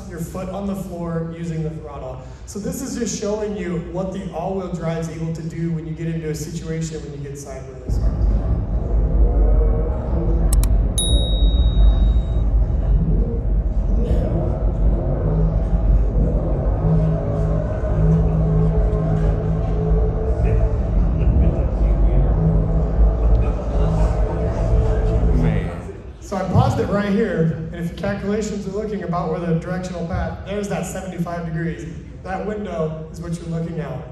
your foot on the floor using the throttle. So this is just showing you what the all-wheel drive is able to do when you get into a situation when you get sideways. So I paused it right here, and if your calculations are looking about where the directional path, there's that 75 degrees. That window is what you're looking out.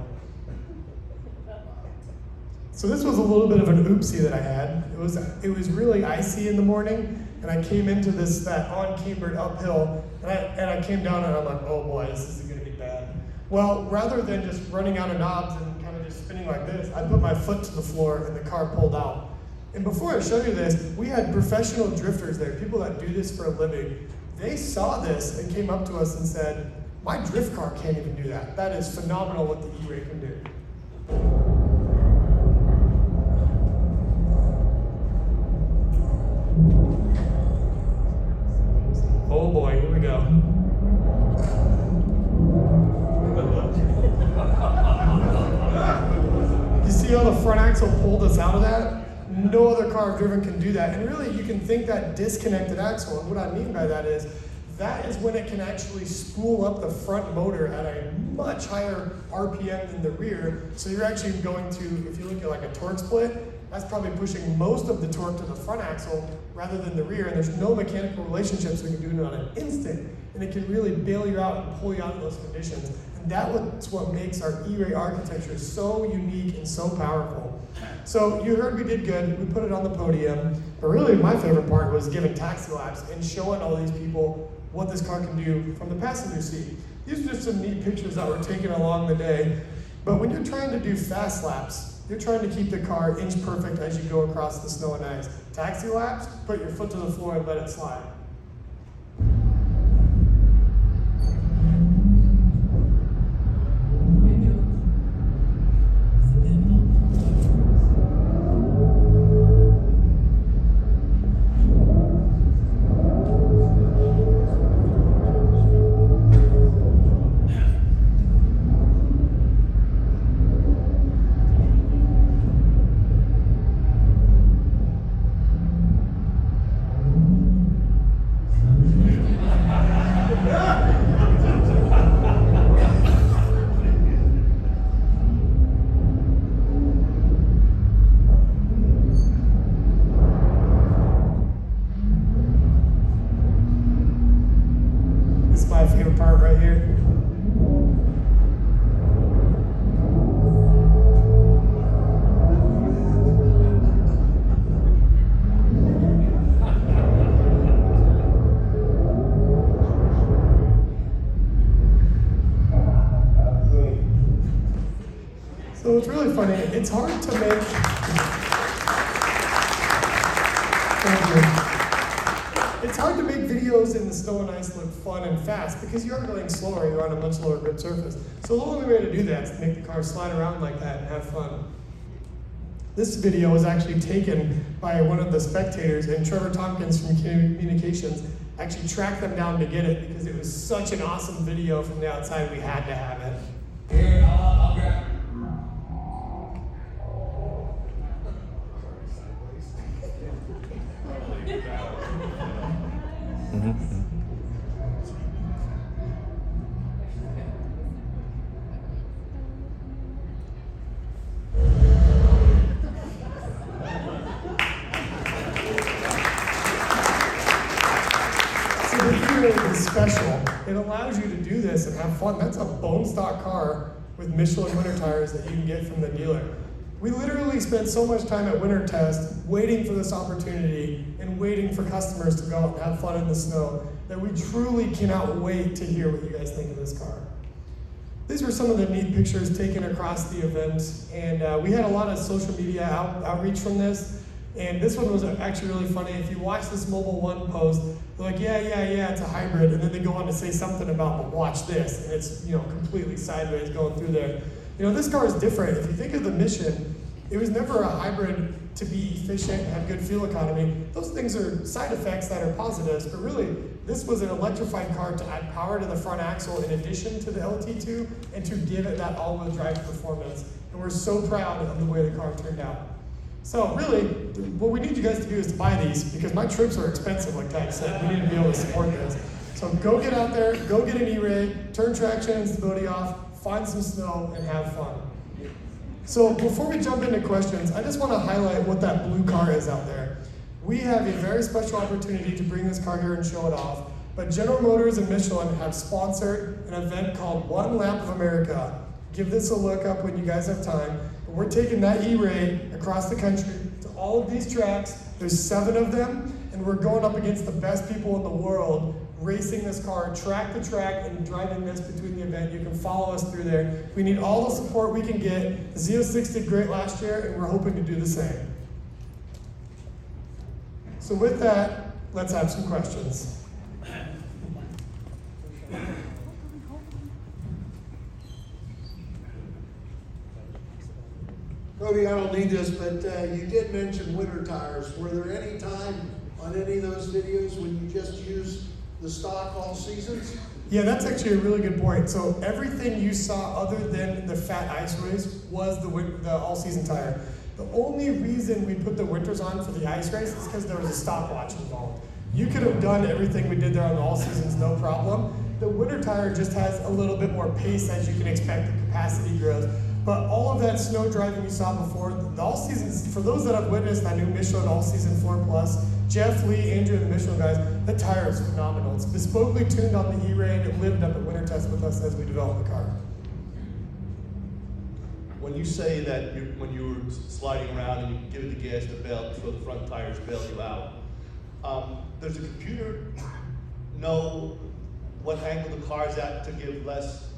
So this was a little bit of an oopsie that I had. It was really icy in the morning, and I came into that on-cambered uphill, and I came down and I'm like, oh boy, this is gonna be bad. Well, rather than just running out of knobs and kind of just spinning like this, I put my foot to the floor and the car pulled out. And before I show you this, we had professional drifters there, people that do this for a living. They saw this and came up to us and said, my drift car can't even do that. That is phenomenal what the Eray can do. Oh boy, here we go. You see how the front axle pulled us out of that? No other car I've driven can do that. And really, you can think that disconnected axle, and what I mean by that is when it can actually spool up the front motor at a much higher RPM than the rear. So you're actually going to, if you look at like a torque split, that's probably pushing most of the torque to the front axle rather than the rear, and there's no mechanical relationship, so you can do it on an instant, and it can really bail you out and pull you out of those conditions. And that's what makes our Eray architecture so unique and so powerful. So you heard we did good, we put it on the podium, but really my favorite part was giving taxi laps and showing all these people what this car can do from the passenger seat. These are just some neat pictures that were taken along the day, but when you're trying to do fast laps, you're trying to keep the car inch perfect as you go across the snow and ice. Taxi laps, put your foot to the floor and let it slide. My favorite part right here. So it's really funny. It's hard to make. Thank you. It's hard to make videos in the snow and ice look fun and fast because you are going slower, you're on a much lower grip surface. So the only way to do that is to make the car slide around like that and have fun. This video was actually taken by one of the spectators, and Trevor Tompkins from Communications actually tracked them down to get it because it was such an awesome video from the outside, we had to have it. Here, I'll grab it. So the Eray is special. It allows you to do this and have fun. That's a bone stock car with Michelin winter tires that you can get from the dealer. We literally spent so much time at Winter Test waiting for this opportunity and waiting for customers to go out and have fun in the snow that we truly cannot wait to hear what you guys think of this car. These were some of the neat pictures taken across the event, and we had a lot of social media outreach from this, and this one was actually really funny. If you watch this Mobile One post, they're like, yeah, it's a hybrid, and then they go on to say something about, but watch this, and it's completely sideways going through there. This car is different. If you think of the Mission, it was never a hybrid to be efficient and have good fuel economy. Those things are side effects that are positives, but really, this was an electrified car to add power to the front axle in addition to the LT2 and to give it that all-wheel drive performance. And we're so proud of the way the car turned out. So really, what we need you guys to do is to buy these because my trips are expensive, like Tag said. We need to be able to support this. So go get out there, go get an Eray, turn traction and stability off, find some snow, and have fun. So before we jump into questions, I just want to highlight what that blue car is out there. We have a very special opportunity to bring this car here and show it off, but General Motors and Michelin have sponsored an event called One Lap of America. Give this a look up when you guys have time. We're taking that Eray across the country to all of these tracks. There's 7 of them, and we're going up against the best people in the world racing this car track to track and driving this between the event. You can follow us through there. We need all the support we can get. The Z06 did great last year, and we're hoping to do the same. So with that, let's have some questions. Cody, I don't need this, but you did mention winter tires. Were there any time on any of those videos when you just used the stock all seasons? Yeah, that's actually a really good point. So everything you saw other than the fat ice race was the all-season tire. The only reason we put the winters on for the ice race is because there was a stopwatch involved. You could have done everything we did there on the all-seasons, no problem. The winter tire just has a little bit more pace as you can expect, the capacity grows. But all of that snow driving you saw before, the all-seasons, for those that have witnessed that new Michelin All-Season 4 Plus, Jeff, Lee, Andrew, and the Michelin guys, the tire is phenomenal. It's bespokely tuned on the Eray, and it lived up at winter test with us as we developed the car. When you say that when you were sliding around and you give it the gas to bail, so the front tires bail you out, does the computer know what angle the car's at to give less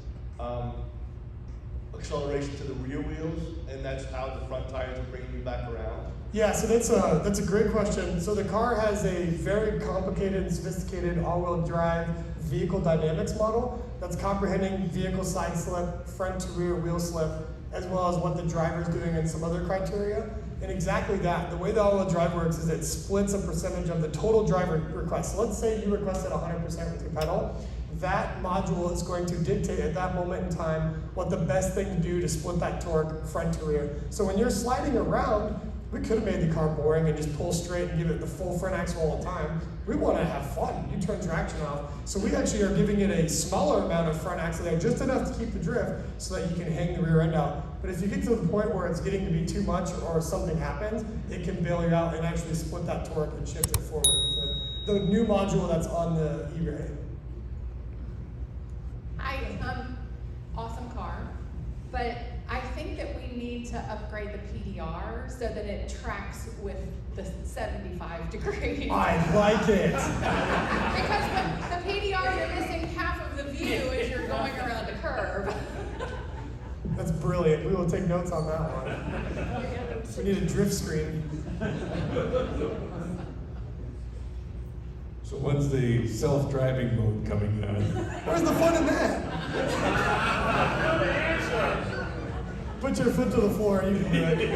acceleration to the rear wheels, and that's how the front tires are bringing you back around? Yeah, so that's a great question. So the car has a very complicated and sophisticated all-wheel drive vehicle dynamics model that's comprehending vehicle side slip, front to rear wheel slip, as well as what the driver's doing and some other criteria. And exactly that, the way the all-wheel drive works is it splits a percentage of the total driver request. So let's say you requested 100% with your pedal. That module is going to dictate at that moment in time what the best thing to do to split that torque front to rear. So when you're sliding around, we could have made the car boring and just pull straight and give it the full front axle all the time. We want to have fun. You turn traction off. So we actually are giving it a smaller amount of front axle there, just enough to keep the drift so that you can hang the rear end out. But if you get to the point where it's getting to be too much or something happens, it can bail you out and actually split that torque and shift it forward with the new module that's on the Eray. Awesome car, but I think that we need to upgrade the PDR so that it tracks with the 75 degrees. I like it. Because the PDR, you're missing half of the view as you're going around a curve. That's brilliant. We will take notes on that one. We need a drift screen. So when's the self-driving mode coming on? Where's the fun in that? Put your foot to the floor, you can do it.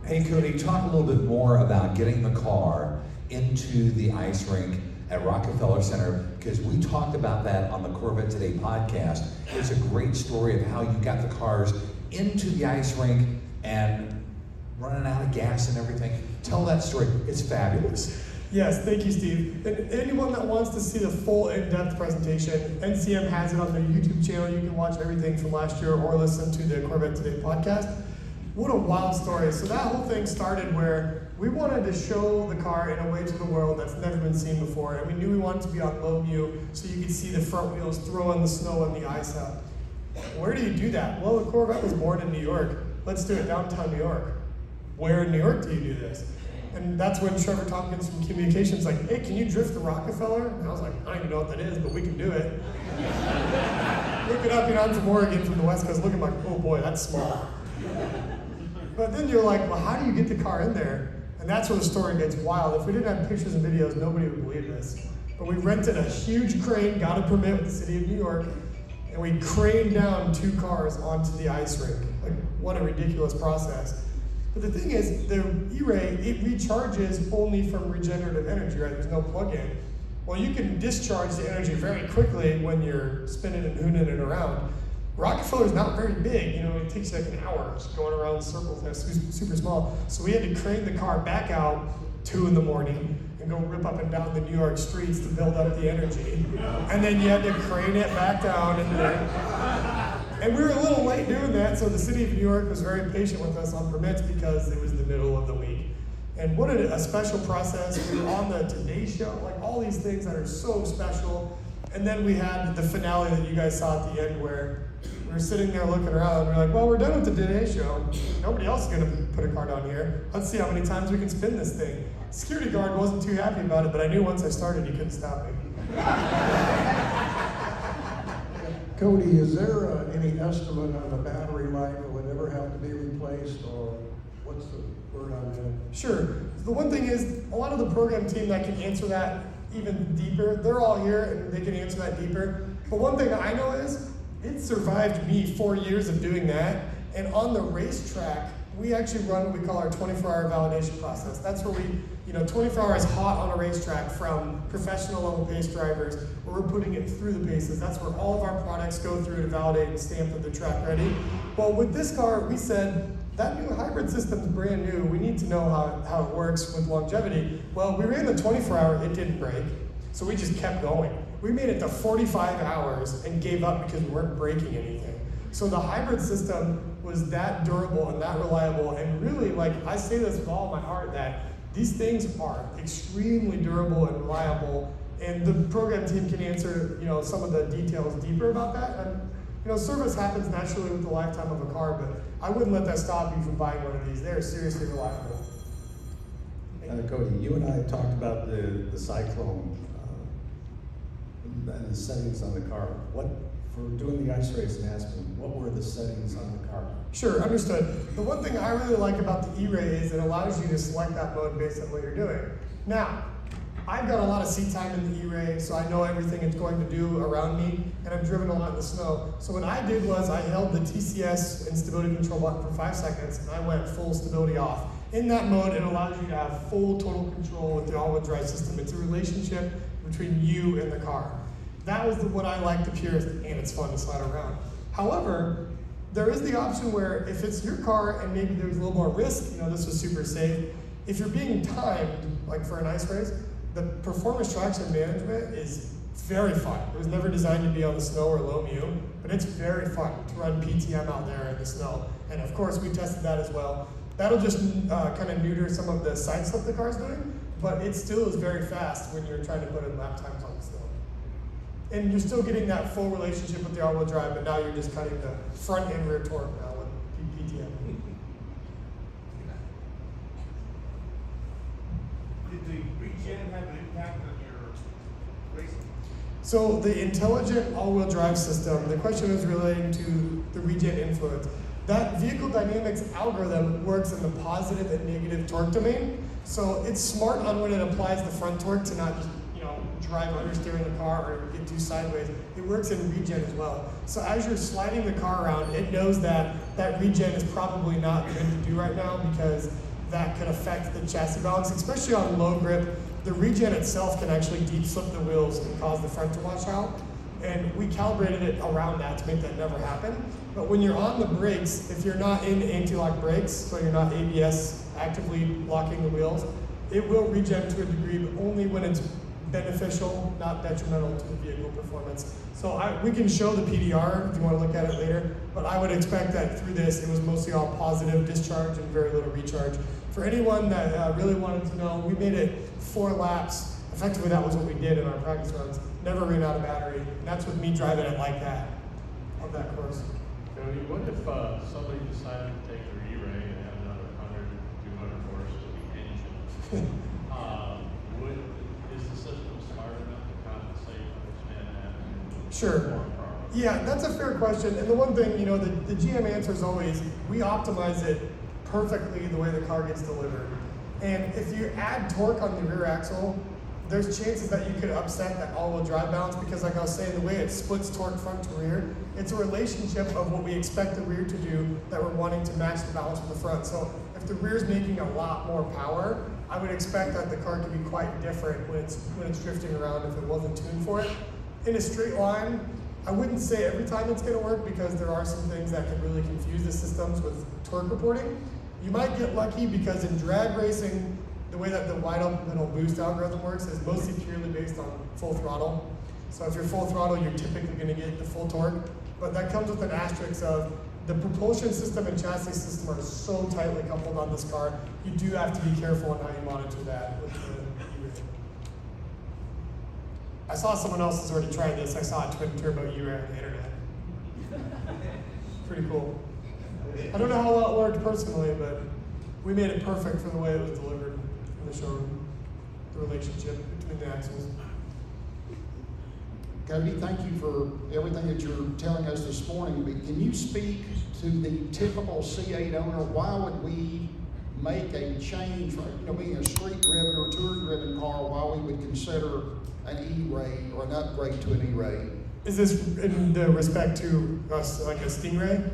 Hey Cody, talk a little bit more about getting the car into the ice rink at Rockefeller Center, because we talked about that on the Corvette Today podcast. It's a great story of how you got the cars into the ice rink and running out of gas and everything. Tell that story. It's fabulous. Yes, thank you, Steve. And anyone that wants to see the full in-depth presentation, NCM has it on their YouTube channel. You can watch everything from last year or listen to the Corvette Today podcast. What a wild story. So that whole thing started where we wanted to show the car in a way to the world that's never been seen before. And we knew we wanted to be on low view so you could see the front wheels throwing the snow and the ice out. Where do you do that? Well, the Corvette was born in New York. Let's do it downtown New York. Where in New York do you do this? And that's when Trevor Tompkins from Communications like, hey, can you drift the Rockefeller? And I was like, I don't even know what that is, but we can do it. Look it up, I'm from Oregon, from the West Coast, looking like, oh boy, that's small. But then you're like, well, how do you get the car in there? And that's where the story gets wild. If we didn't have pictures and videos, nobody would believe this. But we rented a huge crane, got a permit with the city of New York, and we craned down 2 cars onto the ice rink. Like, what a ridiculous process. But the thing is, the Eray, it recharges only from regenerative energy, right? There's no plug-in. Well, you can discharge the energy very quickly when you're spinning and hooning it around. Rockefeller's not very big, it takes like an hour just going around in circles. That's super small. So we had to crane the car back out 2 in the morning and go rip up and down the New York streets to build up the energy. And then you had to crane it back down. And we were a little late doing that, so the city of New York was very patient with us on permits because it was the middle of the week. And what a special process. We were on the Today Show, like all these things that are so special. And then we had the finale that you guys saw at the end where we were sitting there looking around and we're like, well, we're done with the Today Show. Nobody else is gonna put a car down here. Let's see how many times we can spin this thing. Security guard wasn't too happy about it, but I knew once I started, he couldn't stop me. Cody, is there any estimate on the battery life? Will it ever have to be replaced, or what's the word on that? Sure. The one thing is, a lot of the program team that can answer that even deeper, they're all here and they can answer that deeper. But one thing I know is, it survived me 4 years of doing that. And on the racetrack, we actually run what we call our 24-hour validation process. That's where we, 24 hours hot on a racetrack from professional level pace drivers, where we're putting it through the paces. That's where all of our products go through to validate and stamp that they're track ready. Well, with this car, we said, that new hybrid system's brand new. We need to know how it works with longevity. Well, we ran the 24-hour, it didn't break. So we just kept going. We made it to 45 hours and gave up because we weren't breaking anything. So the hybrid system was that durable and that reliable, and really, like, I say this with all my heart, that these things are extremely durable and reliable, and the program team can answer, some of the details deeper about that. And, service happens naturally with the lifetime of a car, but I wouldn't let that stop you from buying one of these. They're seriously reliable. Cody, you and I talked about the Cyclone and the settings on the car. For doing the ice race in Aspen, what were the settings on the car? Sure, understood. The one thing I really like about the Eray is it allows you to select that mode based on what you're doing. Now, I've got a lot of seat time in the Eray, so I know everything it's going to do around me, and I've driven a lot in the snow. So what I did was I held the TCS and stability control button for 5 seconds, and I went full stability off. In that mode, it allows you to have full total control with the all-wheel drive system. It's a relationship between you and the car. That was what I like the purest, and it's fun to slide around. However, there is the option where if it's your car and maybe there's a little more risk, this was super safe. If you're being timed, like for an ice race, the performance traction management is very fun. It was never designed to be on the snow or low mu, but it's very fun to run PTM out there in the snow. And of course, we tested that as well. That'll just kind of neuter some of the side slip the car's doing, but it still is very fast when you're trying to put in lap times on the snow. And you're still getting that full relationship with the all-wheel drive, but now you're just cutting the front and rear torque now with PTM. Did the regen have an impact on your racing? So the intelligent all-wheel drive system, the question is relating to the regen influence. That vehicle dynamics algorithm works in the positive and negative torque domain. So it's smart on when it applies the front torque to not just drive understeering the car or get too sideways. It works in regen as well. So as you're sliding the car around, it knows that that regen is probably not good to do right now because that could affect the chassis balance, especially on low grip. The regen itself can actually deep slip the wheels and cause the front to wash out. And we calibrated it around that to make that never happen. But when you're on the brakes, if you're not in anti-lock brakes, so you're not ABS actively locking the wheels, it will regen to a degree, but only when it's beneficial, not detrimental to the vehicle performance. So we can show the PDR if you want to look at it later, but I would expect that through this, it was mostly all positive discharge and very little recharge. For anyone that really wanted to know, we made it 4 laps. Effectively, that was what we did in our practice runs. Never ran out of battery, and that's with me driving it like that, on that course. Cody, what if somebody decided to take their Eray and have another 100, 200 horse to the engine? Is the system smart enough to compensate and understand that? Sure. Yeah, that's a fair question. And the one thing, the GM answer is always, we optimize it perfectly the way the car gets delivered. And if you add torque on the rear axle, there's chances that you could upset that all-wheel drive balance because, like I was saying, the way it splits torque front to rear, it's a relationship of what we expect the rear to do that we're wanting to match the balance with the front. So if the rear's making a lot more power, I would expect that the car could be quite different when it's drifting around if it wasn't tuned for it. In a straight line, I wouldn't say every time it's gonna work because there are some things that can really confuse the systems with torque reporting. You might get lucky because in drag racing, the way that the wide open pedal boost algorithm works is mostly purely based on full throttle. So if you're full throttle, you're typically gonna get the full torque, but that comes with an asterisk of the propulsion system and chassis system are so tightly coupled on this car, you do have to be careful on how you monitor that with the E-Ray. I saw someone else has already tried this. I saw a twin turbo E-Ray on the internet. Pretty cool. I don't know how well it worked personally, but we made it perfect for the way it was delivered in the showroom, the relationship between the axles. Cody, thank you for everything that you're telling us this morning, but can you speak to the typical C8 owner? Why would we make a change from, being a street-driven or tour-driven car, why we would consider an E-Ray or an upgrade to an E-Ray? Is this in the respect to us, like a Stingray?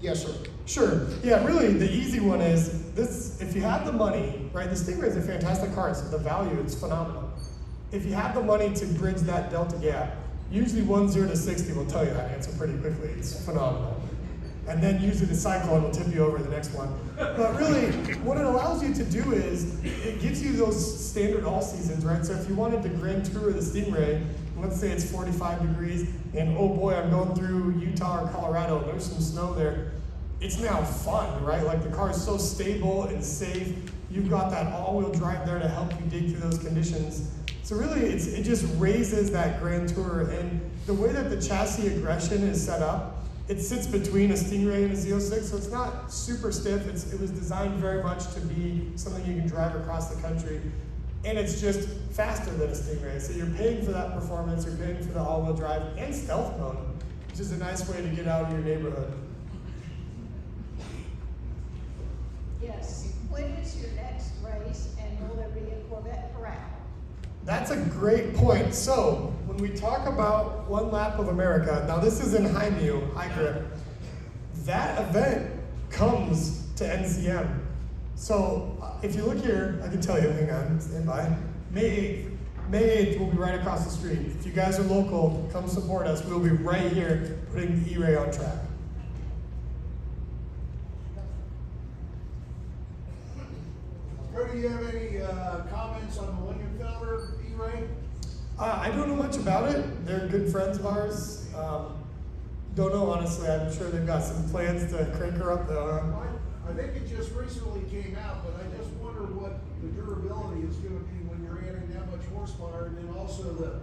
Yes, sir. Sure. Yeah, really, the easy one is this: if you have the money, right? The Stingray is a fantastic car, so the value is phenomenal. If you have the money to bridge that delta gap, usually 1 0 to 60 will tell you that answer pretty quickly. It's phenomenal. And then usually the cyclone will tip you over to the next one. But really, what it allows you to do is, it gives you those standard all seasons, right? So if you wanted the Grand Tour of the Stingray, let's say it's 45 degrees, and oh boy, I'm going through Utah or Colorado, and there's some snow there. It's now fun, right? Like the car is so stable and safe. You've got that all-wheel drive there to help you dig through those conditions. So really, it just raises that Grand Tour, and the way that the chassis aggression is set up, it sits between a Stingray and a Z06, so it's not super stiff. It was designed very much to be something you can drive across the country, and it's just faster than a Stingray. So you're paying for that performance, you're paying for the all-wheel drive and stealth mode, which is a nice way to get out of your neighborhood. Yes. When is your next race, and will there be a Corvette corral? That's a great point. So when we talk about One Lap of America, now this is in high grip, that event comes to NCM. So if you look here, I can tell you, hang on, stand by. May 8th will be right across the street. If you guys are local, come support us. We'll be right here putting the E-Ray on track. Cody, do you have any comments on the Rockefeller E-Ray? I don't know much about it. They're good friends of ours. Don't know, honestly. I'm sure they've got some plans to crank her up though. I think it just recently came out, but I just wonder what the durability is going to be when you're adding that much horsepower, and then also the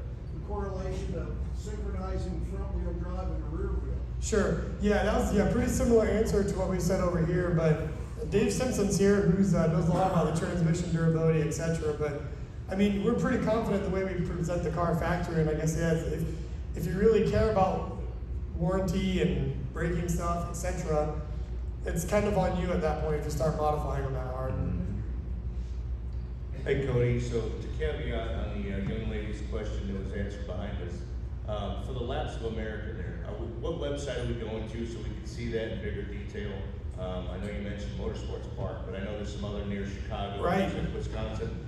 correlation of synchronizing front wheel drive and the rear wheel. Sure. Yeah, that was pretty similar answer to what we said over here, but Dave Simpson's here, who knows a lot about the transmission durability, etc. But I mean, we're pretty confident the way we present the car factory, and I guess if you really care about warranty and braking stuff, etc., it's kind of on you at that point if you start modifying them that hard. Hey Cody, so to caveat on the young lady's question that was answered behind us, for the Laps of America there, what website are we going to so we can see that in bigger detail? I know you mentioned Motorsports Park, but I know there's some other near Chicago, Right. Wisconsin.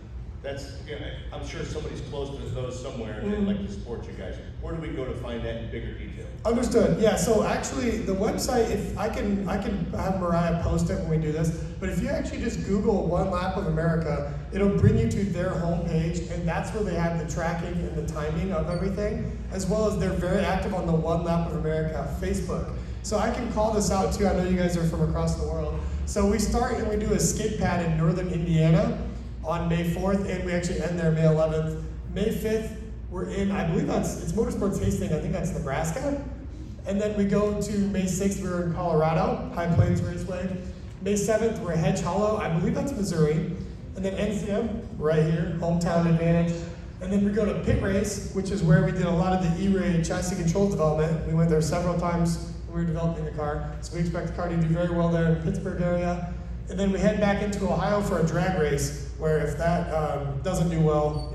I'm sure somebody's close to those somewhere and they'd like to support you guys. Where do we go to find that in bigger detail? Understood. Yeah. So actually, the website, if I can have Mariah post it when we do this. But if you actually just Google One Lap of America, it'll bring you to their homepage, and that's where they have the tracking and the timing of everything, as well as they're very active on the One Lap of America Facebook. So I can call this out too. I know you guys are from across the world. So we start and we do a skid pad in northern Indiana on May 4th, and we actually end there May 11th. May 5th, we're in, I believe it's Motorsports Hastings, I think that's Nebraska. And then we go to May 6th, we're in Colorado, High Plains Raceway. May 7th, we're Hedge Hollow, I believe that's Missouri. And then NCM, right here, hometown advantage. And then we go to Pit Race, which is where we did a lot of the E-Ray chassis controls development. We went there several times when we were developing the car. So we expect the car to do very well there in the Pittsburgh area. And then we head back into Ohio for a drag race, where if that doesn't do well,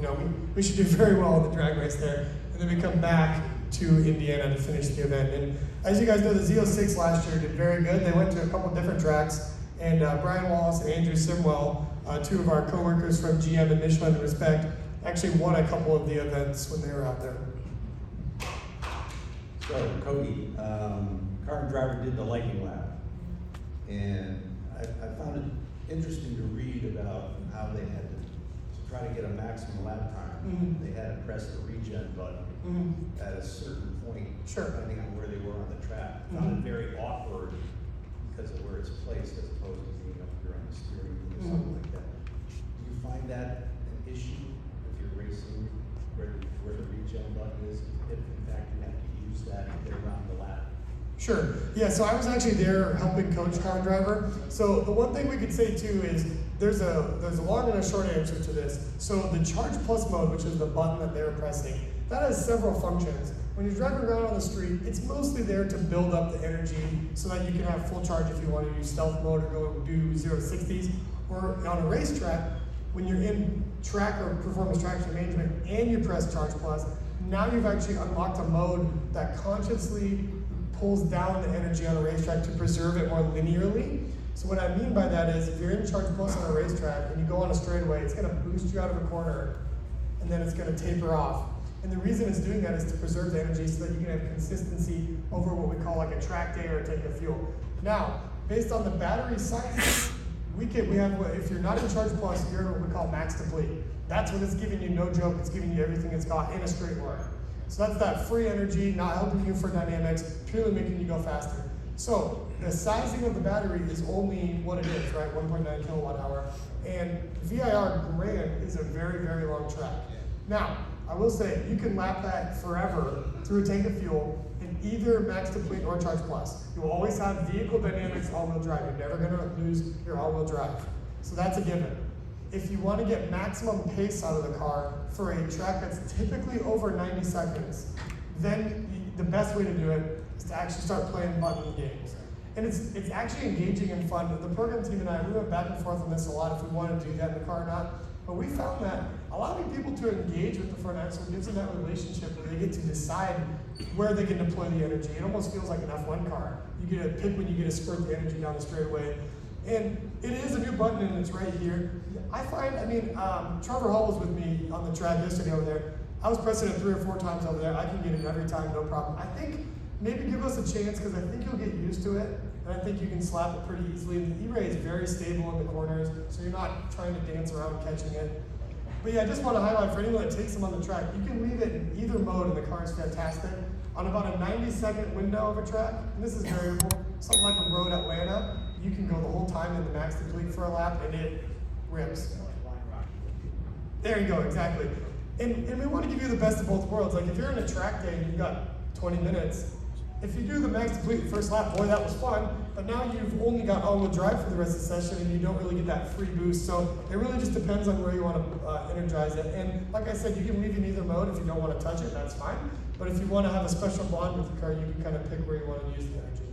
we should do very well in the drag race there. And then we come back to Indiana to finish the event. And as you guys know, the Z06 last year did very good. They went to a couple different tracks, And Brian Wallace and Andrew Simwell, two of our coworkers from GM and Michelin Respect, actually won a couple of the events when they were out there. So, Cody, Car and Driver did the lightning lab, and I found it interesting to read about how they had to try to get a maximum lap time. Mhm. They had to press the regen button Mhm. at a certain point, Sure. depending on where they were on the track. I found it very awkward because of where it's placed as opposed to being up here on the steering wheel or something like that. Do you find that an issue if you're racing where the regen button is, if in fact you have to use that to get around the lap? Sure. Yeah, so I was actually there helping coach Car and Driver. So the one thing we could say too is there's a long and a short answer to this. So the Charge Plus mode, which is the button that they were pressing, that has several functions. When you're driving around on the street, it's mostly there to build up the energy so that you can have full charge if you want to use stealth mode or go do 0-60s. Or on a racetrack, when you're in track or performance traction management and you press Charge Plus, now you've actually unlocked a mode that consciously pulls down the energy on a racetrack to preserve it more linearly. So what I mean by that is if you're in Charge Plus on a racetrack and you go on a straightaway, it's gonna boost you out of a corner and then it's gonna taper off. And the reason it's doing that is to preserve the energy so that you can have consistency over what we call like a track day or a tank of fuel. Now, based on the battery size, if you're not in Charge Plus, you're in what we call max deplete. That's what it's giving you, no joke, it's giving you everything it's got in a straight line. So that's that free energy, not helping you for dynamics, purely making you go faster. So the sizing of the battery is only what it is, right? 1.9 kilowatt hour. And VIR Grand is a very, very long track. Now, I will say you can lap that forever through a tank of fuel in either max deplete or Charge Plus. You will always have vehicle dynamics all-wheel drive. You're never gonna lose your all-wheel drive. So that's a given. If you want to get maximum pace out of the car for a track that's typically over 90 seconds, then the best way to do it is to actually start playing button games. And it's actually engaging and fun. The program team and I, we went back and forth on this a lot if we wanted to do that in the car or not. But we found that allowing people to engage with the front axle gives them that relationship where they get to decide where they can deploy the energy. It almost feels like an F1 car. You get to pick when you get to squirt the energy down the straightaway. And it is a new button and it's right here. Trevor Hall was with me on the track yesterday over there. I was pressing it 3 or 4 times over there. I can get it every time, no problem. I think maybe give us a chance because I think you'll get used to it. And I think you can slap it pretty easily. And the Eray is very stable in the corners, so you're not trying to dance around catching it. But yeah, I just want to highlight for anyone that takes them on the track, you can leave it in either mode and the car is fantastic. On about a 90-second window of a track, and this is variable, something like a road Atlanta, you can go the whole time in the max deplete for a lap and it rips. There you go, exactly. And we want to give you the best of both worlds. Like if you're in a track day and you've got 20 minutes, if you do the max deplete first lap, boy, that was fun, but now you've only got all-wheel drive for the rest of the session and you don't really get that free boost. So it really just depends on where you want to energize it. And like I said, you can leave in either mode. If you don't want to touch it, that's fine. But if you want to have a special bond with the car, you can kind of pick where you want to use the energy.